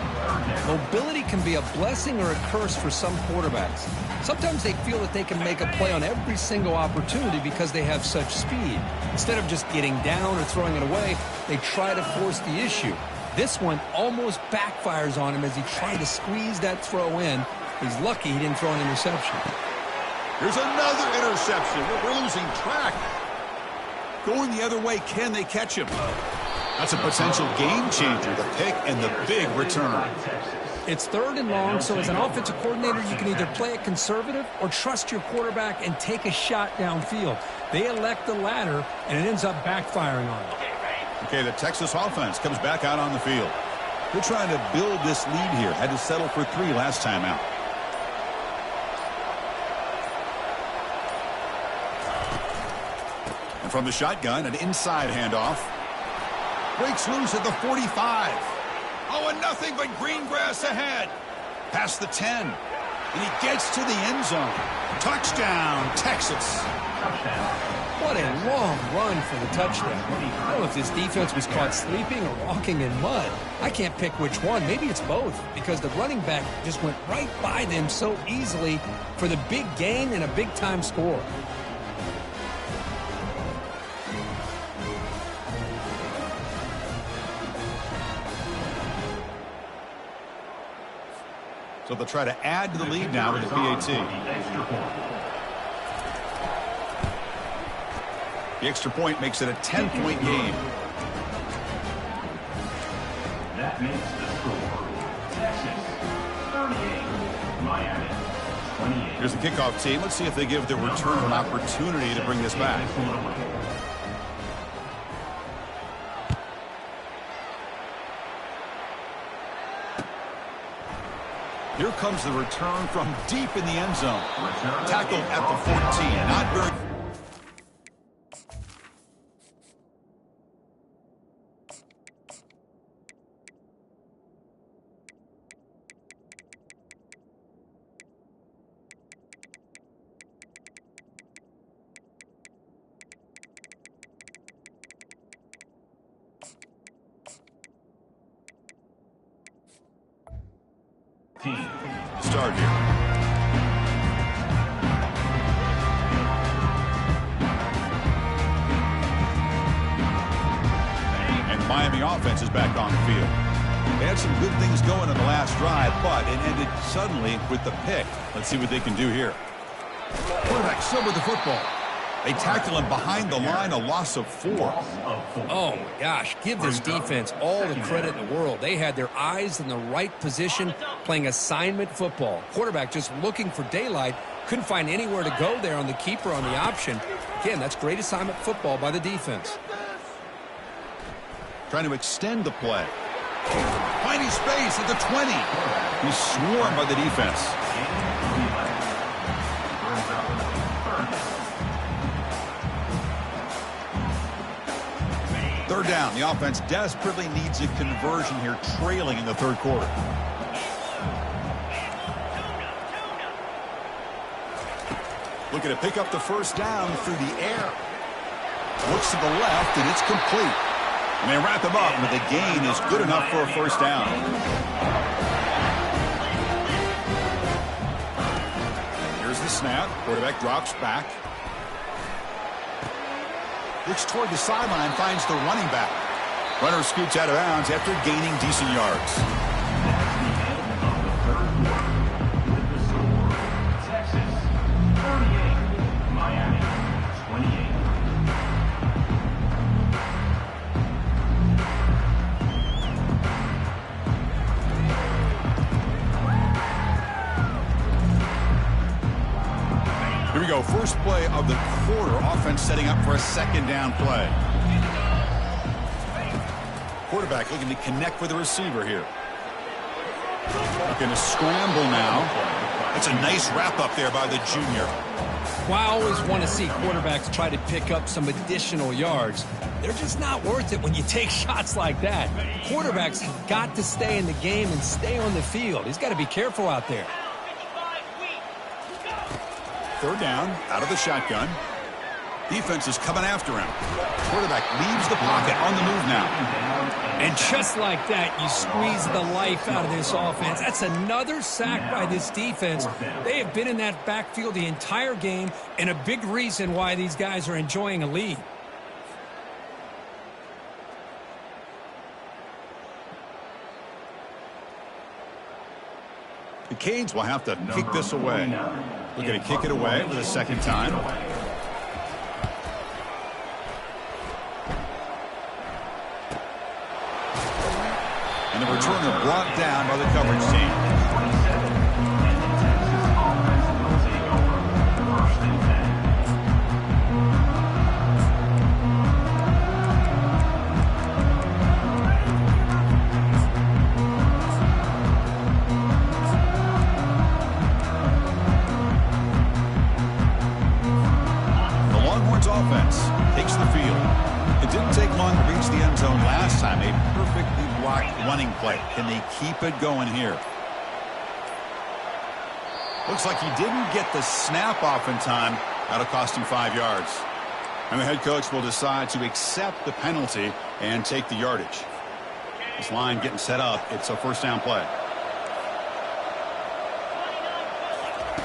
Mobility can be a blessing or a curse for some quarterbacks. Sometimes they feel that they can make a play on every single opportunity because they have such speed. Instead of just getting down or throwing it away, they try to force the issue. This one almost backfires on him as he tried to squeeze that throw in. He's lucky he didn't throw an interception. Here's another interception. We're losing track. Going the other way, can they catch him? That's a potential game changer, the pick and the big return. It's 3rd and long, so as an offensive coordinator, you can either play it conservative or trust your quarterback and take a shot downfield. They elect the latter, and it ends up backfiring on them. Okay, the Texas offense comes back out on the field. They're trying to build this lead here. Had to settle for 3 last time out. And from the shotgun, an inside handoff. Breaks loose at the 45. Oh, and nothing but green grass ahead. Past the 10. And he gets to the end zone. Touchdown, Texas. What a long run for the touchdown. I don't know if this defense was caught sleeping or walking in mud. I can't pick which one. Maybe it's both, because the running back just went right by them so easily for the big gain and a big-time score. So they'll try to add to the lead now with the PAT. The extra point makes it a 10-point game. That makes the score Texas 38, Miami 28. Here's the kickoff team. Let's see if they give the return an opportunity to bring this back. Here comes the return from deep in the end zone. Tackled at the 14. Not very... Start here. And Miami offense is back on the field. They had some good things going in the last drive, but it ended suddenly with the pick. Let's see what they can do here. Quarterback still with the football. They tackle him behind the line, a loss of 4. Oh, my gosh. Give this defense all the credit in the world. They had their eyes in the right position, playing assignment football. Quarterback just looking for daylight. Couldn't find anywhere to go there on the keeper on the option. Again, that's great assignment football by the defense. Trying to extend the play. Finding space at the 20. He's swarmed by the defense. Third down. The offense desperately needs a conversion here, trailing in the third quarter. Looking to pick up the first down through the air. Looks to the left, and it's complete. And they wrap him up, but the gain is good enough for a first down. Here's the snap. Quarterback drops back. Looks toward the sideline, finds the running back. Runner scoots out of bounds after gaining decent yards. That's the end of the third quarter. With the score, Texas 38, Miami 28. Here we go. First play of the quarter. Offense setting up for a second down play. Quarterback looking to connect with the receiver here. Looking to scramble now. It's a nice wrap up there by the junior. Well, I always want to see quarterbacks try to pick up some additional yards. They're just not worth it when you take shots like that. Quarterbacks have got to stay in the game and stay on the field. He's got to be careful out there. Third down, out of the shotgun. Defense is coming after him. Quarterback leaves the pocket, on the move now. And just like that, you squeeze the life out of this offense. That's another sack by this defense. They have been in that backfield the entire game, and a big reason why these guys are enjoying a lead. The Canes will have to kick this away. We're going to kick it away for the second time. And the returner brought down by the coverage team. Offense takes the field. It didn't take long to reach the end zone last time. A perfectly blocked running play. Can they keep it going here? Looks like he didn't get the snap off in time. That'll cost him 5 yards. And the head coach will decide to accept the penalty and take the yardage. This line getting set up. It's a first down play.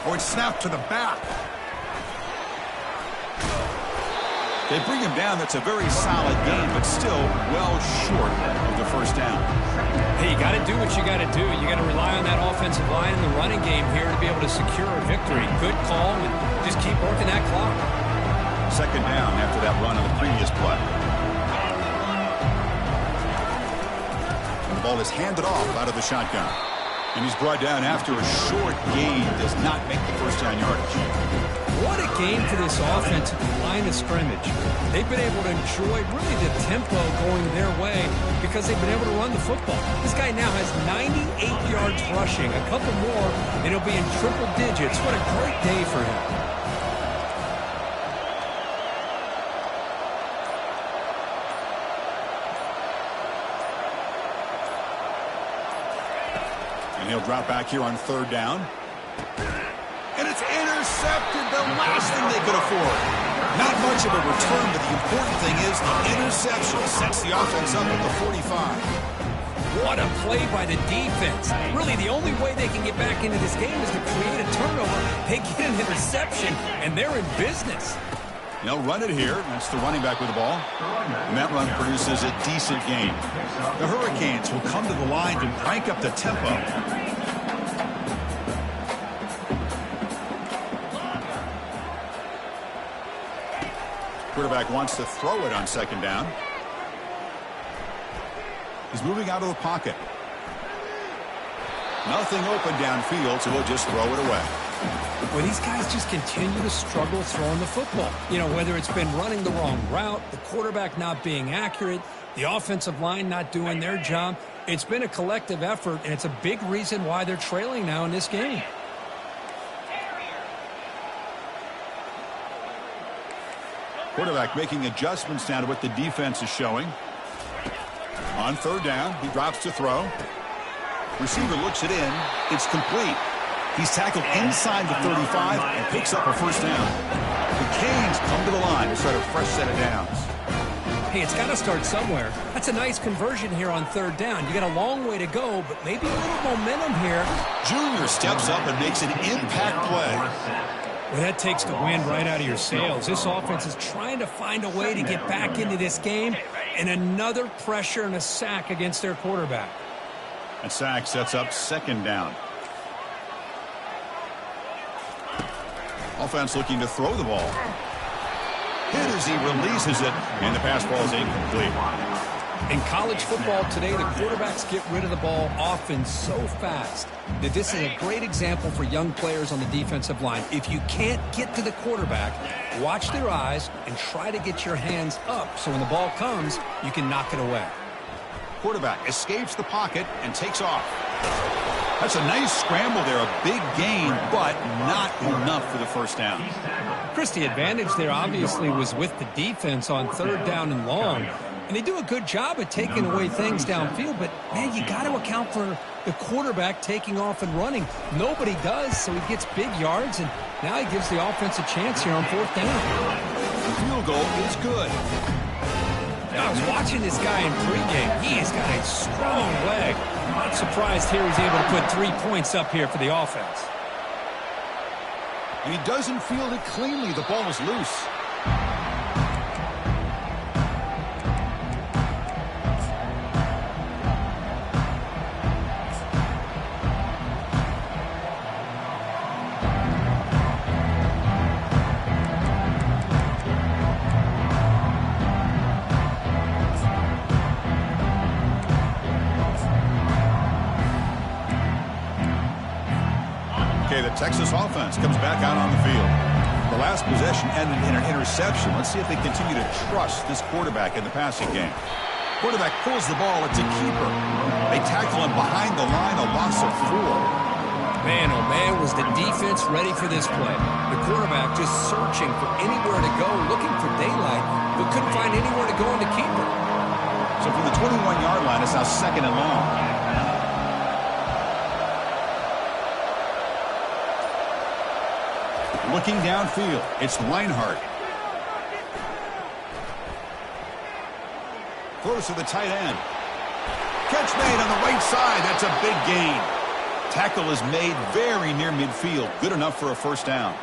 Oh, it's snapped to the back. They bring him down. That's a very solid game, but still well short of the first down. Hey, you got to do what you got to do. You got to rely on that offensive line in the running game here to be able to secure a victory. Good call, and just keep working that clock. Second down after that run on the previous play. And the ball is handed off out of the shotgun. And he's brought down after a short gain. Does not make the first down yardage. What a game for this offense at the line of scrimmage. They've been able to enjoy really the tempo going their way because they've been able to run the football. This guy now has 98 yards rushing. A couple more, and he'll be in triple digits. What a great day for him. And he'll drop back here on third down. And it's intercepted, the last thing they could afford. Not much of a return, but the important thing is the interception sets the offense up at the 45. What a play by the defense. Really, the only way they can get back into this game is to create a turnover. They get an interception, and they're in business. They'll run it here. That's the running back with the ball. And that run produces a decent gain. The Hurricanes will come to the line to crank up the tempo. Quarterback wants to throw it on second down. He's moving out of the pocket. Nothing open downfield, so he'll just throw it away. Well, these guys just continue to struggle throwing the football. You know, whether it's been running the wrong route, the quarterback not being accurate, the offensive line not doing their job. It's been a collective effort, and it's a big reason why they're trailing now in this game. Quarterback making adjustments now to what the defense is showing. On third down, he drops to throw. Receiver looks it in. It's complete. He's tackled inside the 35 and picks up a first down. The Canes come to the line to start a fresh set of downs. Hey, it's got to start somewhere. That's a nice conversion here on third down. You got a long way to go, but maybe a little momentum here. Junior steps up and makes an impact play. Well, that takes the wind right out of your sails. This offense is trying to find a way to get back into this game, and another pressure and a sack against their quarterback. And sack sets up second down. Offense looking to throw the ball. Hit as he releases it, and the pass ball is incomplete. In college football today, the quarterbacks get rid of the ball often so fast that this is a great example for young players on the defensive line. If you can't get to the quarterback, watch their eyes and try to get your hands up so when the ball comes, you can knock it away. Quarterback escapes the pocket and takes off. That's a nice scramble there, a big gain, but not enough for the first down. Chris, the advantage there obviously was with the defense on third down and long. And they do a good job at taking away things downfield, but, man, you got to account for the quarterback taking off and running. Nobody does, so he gets big yards, and now he gives the offense a chance here on fourth down. The field goal is good. Now, I was watching this guy in pregame. He has got a strong leg. Not surprised here he's able to put 3 points up here for the offense. And he doesn't field it cleanly. The ball is loose. The Texas offense comes back out on the field. The last possession ended in an interception. Let's see if they continue to trust this quarterback in the passing game. Quarterback pulls the ball. It's a keeper. They tackle him behind the line, a loss of 4. Man, oh man, was the defense ready for this play. The quarterback just searching for anywhere to go, looking for daylight, but couldn't find anywhere to go in the keeper. So from the 21-yard line, it's now second and long. Looking downfield, it's Reinhardt. Throws to the tight end. Catch made on the right side. That's a big gain. Tackle is made very near midfield. Good enough for a first down.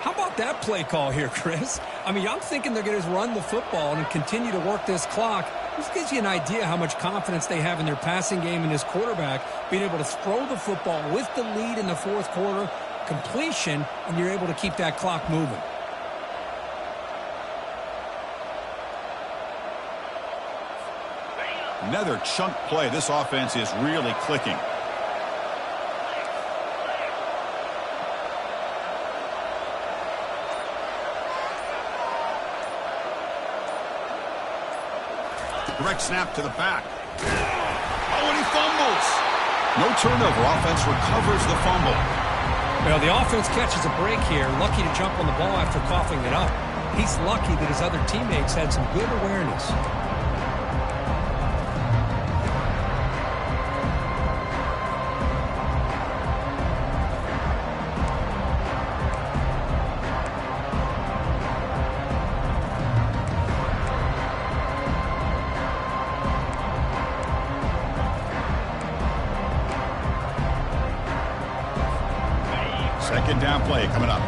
How about that play call here, Chris? I mean, I'm thinking they're going to run the football and continue to work this clock. This gives you an idea how much confidence they have in their passing game and this quarterback being able to throw the football with the lead in the fourth quarter. Completion, and you're able to keep that clock moving. Another chunk play. This offense is really clicking. Direct snap to the back. Oh, and he fumbles. No turnover. Offense recovers the fumble. Well, the offense catches a break here, lucky to jump on the ball after coughing it up. He's lucky that his other teammates had some good awareness. Second down play coming up.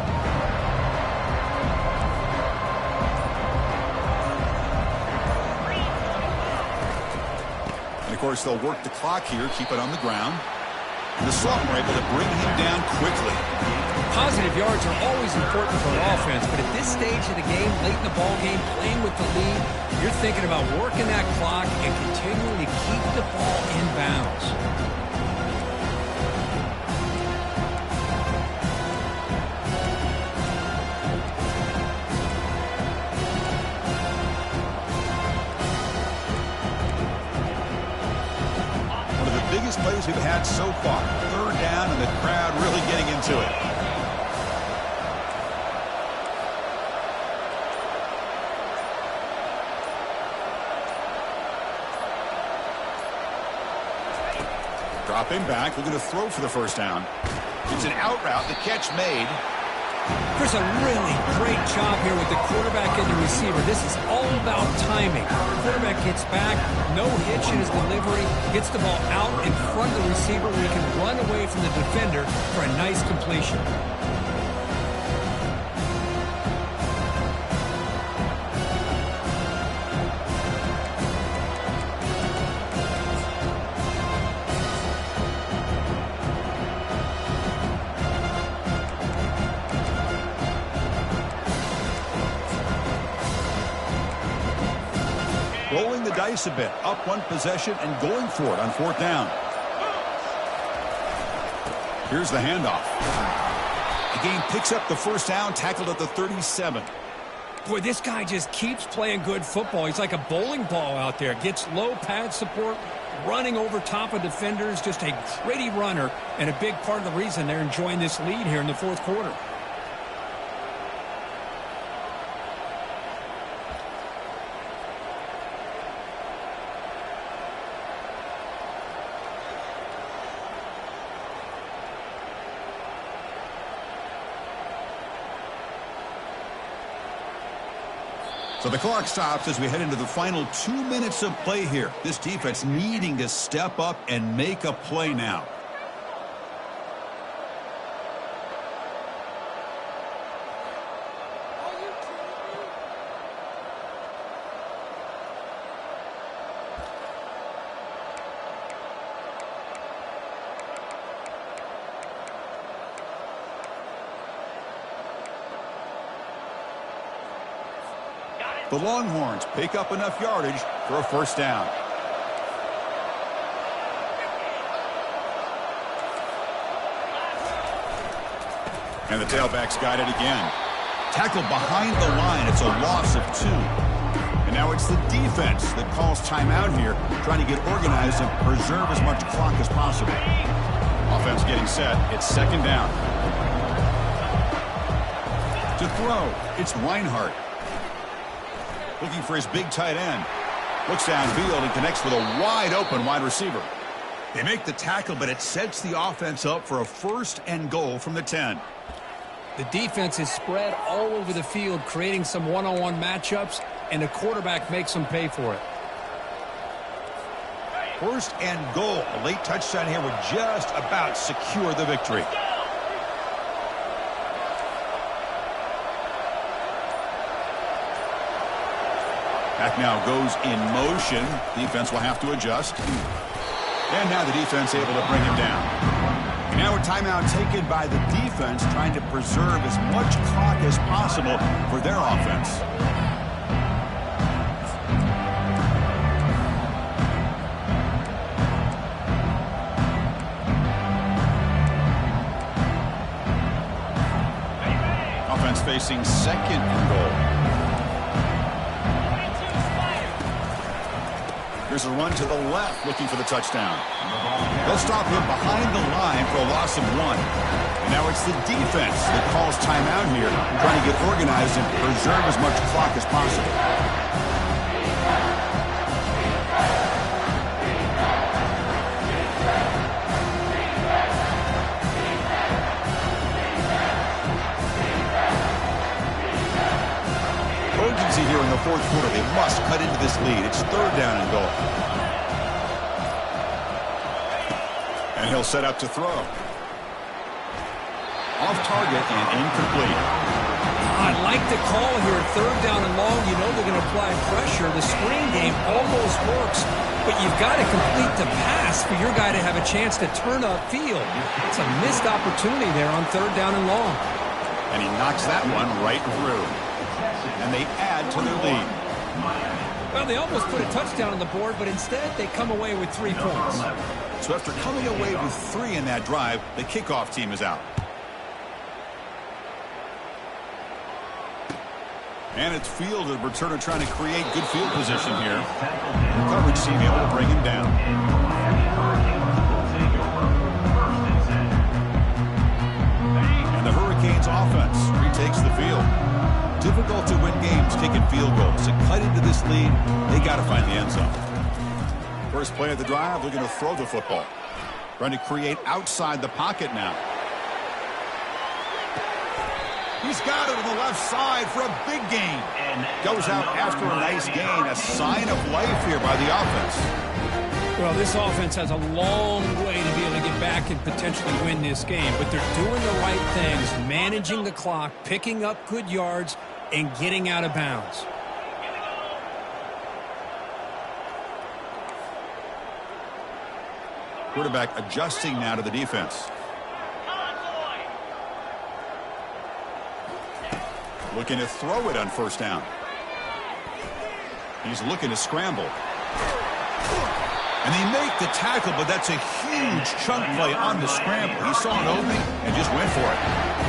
And, of course, they'll work the clock here, keep it on the ground. And the Sultan are able to bring him down quickly. Positive yards are always important for an offense, but at this stage of the game, late in the ball game, playing with the lead, you're thinking about working that clock and continuing to keep the ball in bounds. One of the biggest plays we've had so far. Third down and the crowd really getting into it. Dropping back, looking to throw for the first down. It's an out route, the catch made. There's a really great job here with the quarterback and the receiver. This is all about timing. The quarterback gets back, no hitch in his delivery, gets the ball out in front of the receiver where he can run away from the defender for a nice completion. Rolling the dice a bit, up one possession and going for it on fourth down. Here's the handoff. The game picks up the first down, tackled at the 37. Boy, this guy just keeps playing good football. He's like a bowling ball out there. Gets low pad support, running over top of defenders. Just a gritty runner, and a big part of the reason they're enjoying this lead here in the fourth quarter. So the clock stops as we head into the final 2 minutes of play here. This defense needing to step up and make a play now. The Longhorns pick up enough yardage for a first down. And the tailback's got it again. Tackled behind the line. It's a loss of 2. And now it's the defense that calls timeout here, trying to get organized and preserve as much clock as possible. Offense getting set. It's second down. To throw, it's Reinhardt. Looking for his big tight end. Looks downfield and connects with a wide-open wide receiver. They make the tackle, but it sets the offense up for a first and goal from the 10. The defense is spread all over the field, creating some one-on-one matchups, and the quarterback makes them pay for it. First and goal. A late touchdown here would just about secure the victory. Back now goes in motion. Defense will have to adjust. And now the defense able to bring him down. And now a timeout taken by the defense, trying to preserve as much clock as possible for their offense. Offense facing second and goal. Here's a run to the left, looking for the touchdown. They'll stop him behind the line for a loss of 1. And now it's the defense that calls timeout here, trying to get organized and preserve as much clock as possible. Urgency here in the fourth quarter. They must cut into this lead. It's third down and goal. And he'll set up to throw. Off target and incomplete. I like the call here. Third down and long. You know they're going to apply pressure. The screen game almost works, but you've got to complete the pass for your guy to have a chance to turn upfield. It's a missed opportunity there on third down and long. And he knocks that one right through. And they add to their lead. Well, they almost put a touchdown on the board, but instead they come away with 3 points. So after coming away with 3 in that drive, the kickoff team is out. And it's field, the returner trying to create good field position here. The coverage team able to bring him down. And the Hurricanes offense retakes the field. Difficult to win games kicking field goals. To cut into this lead, they got to find the end zone. First play of the drive, they're going to throw the football. Trying to create outside the pocket now. He's got it on the left side for a big gain. Goes out after a nice gain. A sign of life here by the offense. Well, this offense has a long way to be able to get back and potentially win this game, but they're doing the right things, managing the clock, picking up good yards, and getting out of bounds. Quarterback adjusting now to the defense. Looking to throw it on first down. He's looking to scramble. And they make the tackle, but that's a huge chunk play on the scramble. He saw an opening and just went for it.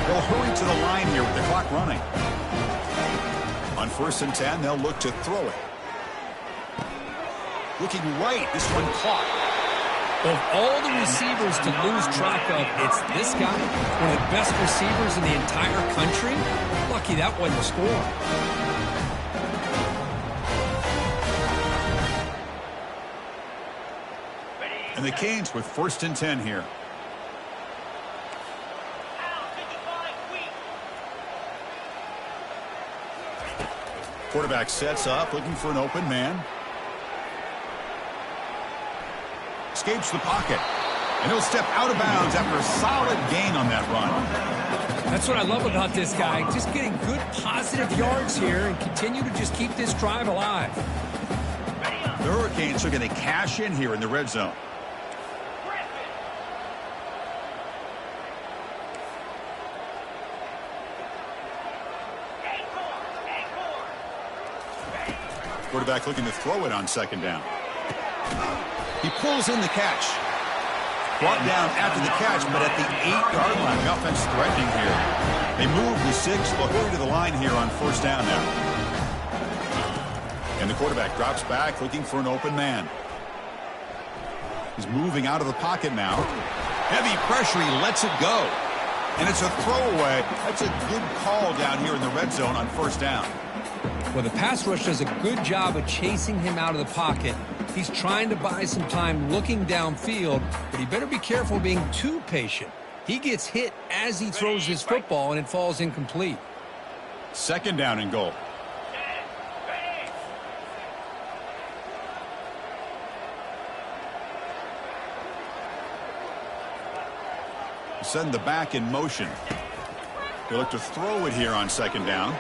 They'll hurry to the line here with the clock running. On 1st and 10, they'll look to throw it. Looking right, this one caught. Of all the receivers to lose track of, it's this guy, one of the best receivers in the entire country. Lucky that wasn't a score. And the Canes with 1st and 10 here. Quarterback sets up, looking for an open man. Escapes the pocket. And he'll step out of bounds after a solid gain on that run. That's what I love about this guy. Just getting good positive yards here and continue to just keep this drive alive. The Hurricanes are going to cash in here in the red zone. Quarterback looking to throw it on 2nd down. He pulls in the catch. Brought down after the catch, but at the 8-yard line. The offense threatening here. They move the 6. They'll hurry to the line here on 1st down now. And the quarterback drops back, looking for an open man. He's moving out of the pocket now. Heavy pressure, he lets it go. And it's a throwaway. That's a good call down here in the red zone on 1st down. Well, the pass rush does a good job of chasing him out of the pocket. He's trying to buy some time looking downfield, but he better be careful being too patient. He gets hit as he throws his football, and it falls incomplete. 2nd down and goal. Send the back in motion. They look to throw it here on 2nd down.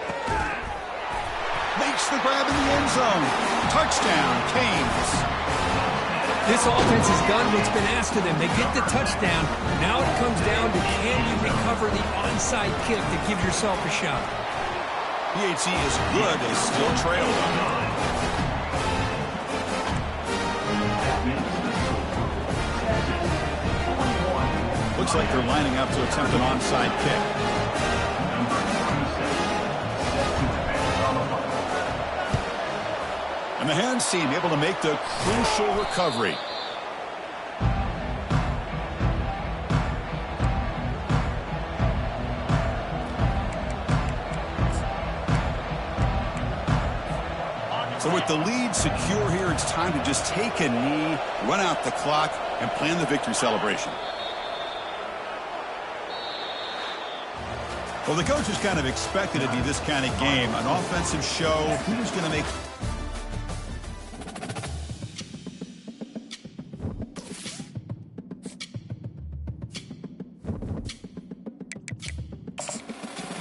Makes the grab in the end zone. Touchdown, Canes. This offense has done what's been asked of them. They get the touchdown. Now it comes down to can you recover the onside kick to give yourself a shot. PHC is good. They still trail them. Looks like they're lining up to attempt an onside kick. And the hands team able to make the crucial recovery. So with the lead secure here, it's time to just take a knee, run out the clock, and plan the victory celebration. Well, the coaches kind of expected it to be this kind of game, an offensive show. Who's going to make